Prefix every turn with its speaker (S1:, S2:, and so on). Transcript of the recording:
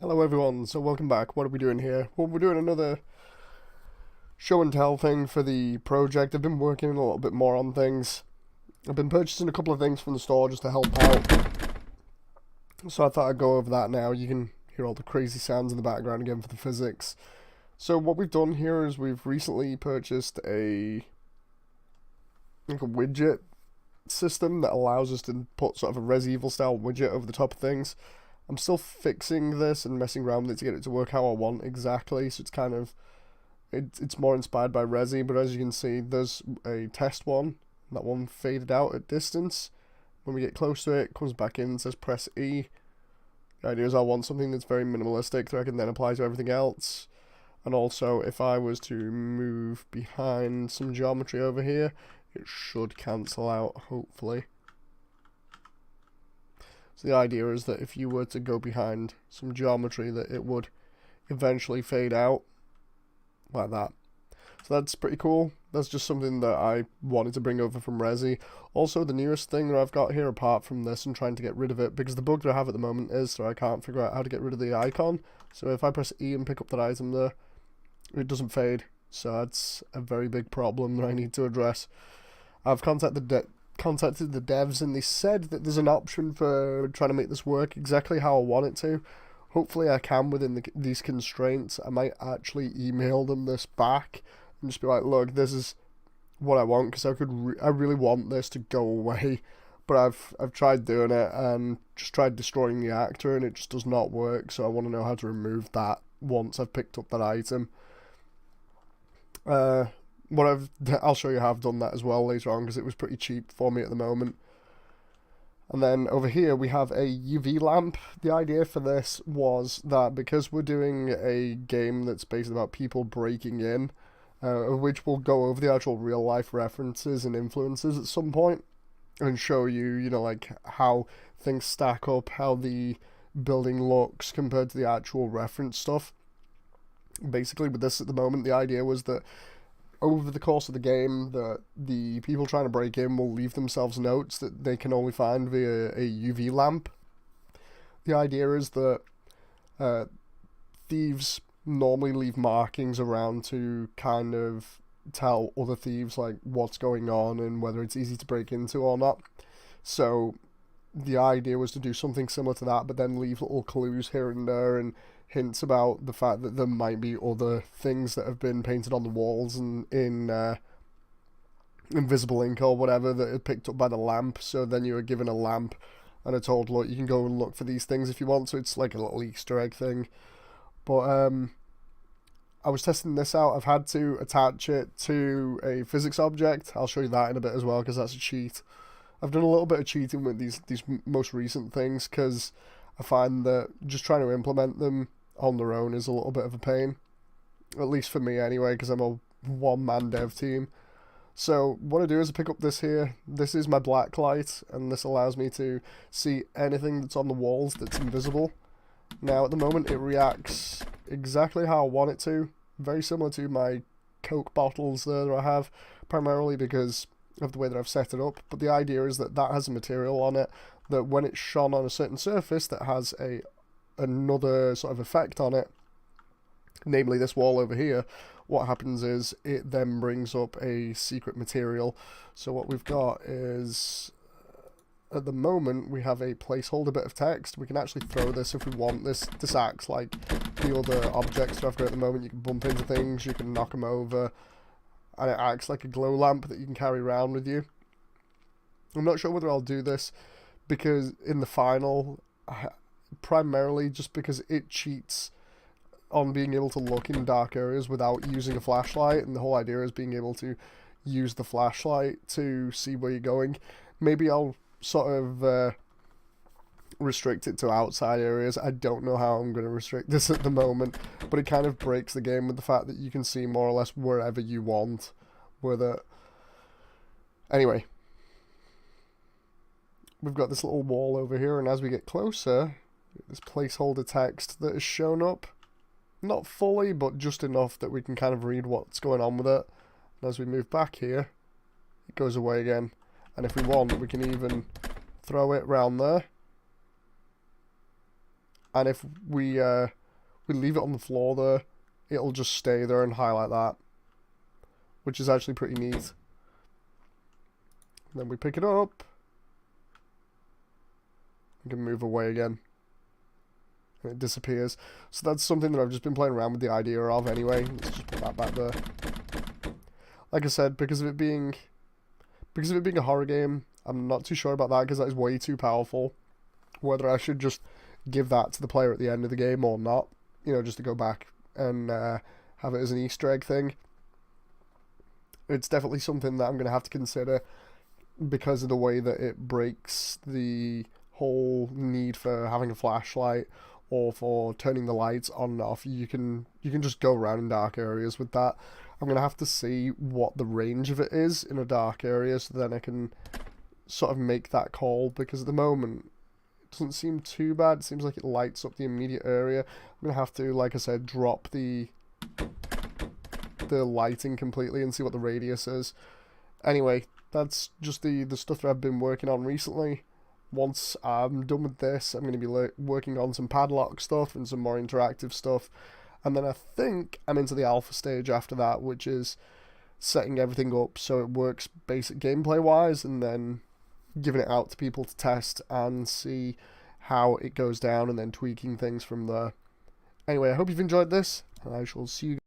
S1: Hello everyone, so welcome back. What are we doing here? Well, we're doing another show and tell thing for the project. I've been working a little bit more on things. I've been purchasing a couple of things from the store just to help out. So I thought I'd go over that now. You can hear all the crazy sounds in the background again for the physics. So what we've done here is we've recently purchased a widget system that allows us to put sort of a Res Evil style widget over the top of things. I'm still fixing this and messing around with it to get it to work how I want exactly, so it's kind of, it's more inspired by Resi, but as you can see, there's a test one. That one faded out at distance. When we get close to it, it comes back in and says press E. The idea is I want something that's very minimalistic that I can then apply to everything else. And also, if I was to move behind some geometry over here, it should cancel out, hopefully. So the idea is that if you were to go behind some geometry, that it would eventually fade out like that. So that's pretty cool. That's just something that I wanted to bring over from Resi. Also, the newest thing that I've got here, apart from this and trying to get rid of it, because the bug that I have at the moment is that I can't figure out how to get rid of the icon. So if I press E and pick up that item there, it doesn't fade. So that's a very big problem that I need to address. I've contacted the devs and they said that there's an option for trying to make this work exactly how I want it to. Hopefully I can within these constraints. I might actually email them this back and just be like, look, this is what I want, because I really want this to go away, but I've tried doing it and just tried destroying the actor and it just does not work, so I want to know how to remove that once I've picked up that item. I'll show you how I've done that as well later on, because it was pretty cheap for me at the moment. And then over here we have a UV lamp. The idea for this was that because we're doing a game that's based about people breaking in, which will go over the actual real life references and influences at some point, and show you, like how things stack up, how the building looks compared to the actual reference stuff. Basically with this at the moment, the idea was that over the course of the game, the people trying to break in will leave themselves notes that they can only find via a UV lamp. The idea is that thieves normally leave markings around to kind of tell other thieves like what's going on and whether it's easy to break into or not. So the idea was to do something similar to that, but then leave little clues here and there and hints about the fact that there might be other things that have been painted on the walls and in invisible ink or whatever that are picked up by the lamp. So then you were given a lamp and are told, look, you can go and look for these things if you want. So it's like a little Easter egg thing. But I was testing this out. I've had to attach it to a physics object. I'll show you that in a bit as well, because that's a cheat. I've done a little bit of cheating with these most recent things, because I find that just trying to implement them on their own is a little bit of a pain. At least for me anyway, because I'm a one-man dev team. So what I do is I pick up this here. This is my Backlight, and this allows me to see anything that's on the walls that's invisible. Now at the moment it reacts exactly how I want it to. Very similar to my Coke bottles there that I have, primarily because of the way that I've set it up. But the idea is that that has a material on it that when it's shone on a certain surface that has another sort of effect on it, namely this wall over here, what happens is it then brings up a secret material. So what we've got is, at the moment, we have a placeholder bit of text. We can actually throw this if we want. This acts like the other objects that I've got at the moment. You can bump into things, you can knock them over, and it acts like a glow lamp that you can carry around with you. I'm not sure whether I'll do this because in the final, primarily just because it cheats on being able to look in dark areas without using a flashlight, and the whole idea is being able to use the flashlight to see where you're going. Maybe I'll sort of restrict it to outside areas. I don't know how I'm going to restrict this at the moment, but it kind of breaks the game with the fact that you can see more or less wherever you want with it. Anyway, we've got this little wall over here, and as we get closer, this placeholder text that is shown up. Not fully, but just enough that we can kind of read what's going on with it. And as we move back here, it goes away again. And if we want, we can even throw it round there. and if we leave it on the floor there, it'll just stay there and highlight that, which is actually pretty neat. And then we pick it up, we can move away again, and it disappears. So that's something that I've just been playing around with the idea of anyway. Let's just put that back there. Like I said, because of it being a horror game, I'm not too sure about that because that is way too powerful. Whether I should just give that to the player at the end of the game or not, you know, just to go back and have it as an Easter egg thing. It's definitely something that I'm going to have to consider because of the way that it breaks the whole need for having a flashlight or for turning the lights on and off. You can just go around in dark areas with that. I'm going to have to see what the range of it is in a dark area so then I can sort of make that call, because at the moment it doesn't seem too bad. It seems like it lights up the immediate area. I'm going to have to, like I said, drop the lighting completely and see what the radius is. Anyway, that's just the stuff that I've been working on recently. Once I'm done with this, I'm going to be working on some padlock stuff and some more interactive stuff. And then I think I'm into the alpha stage after that, which is setting everything up so it works basic gameplay wise, and then giving it out to people to test and see how it goes down, and then tweaking things from there. Anyway, I hope you've enjoyed this, and I shall see you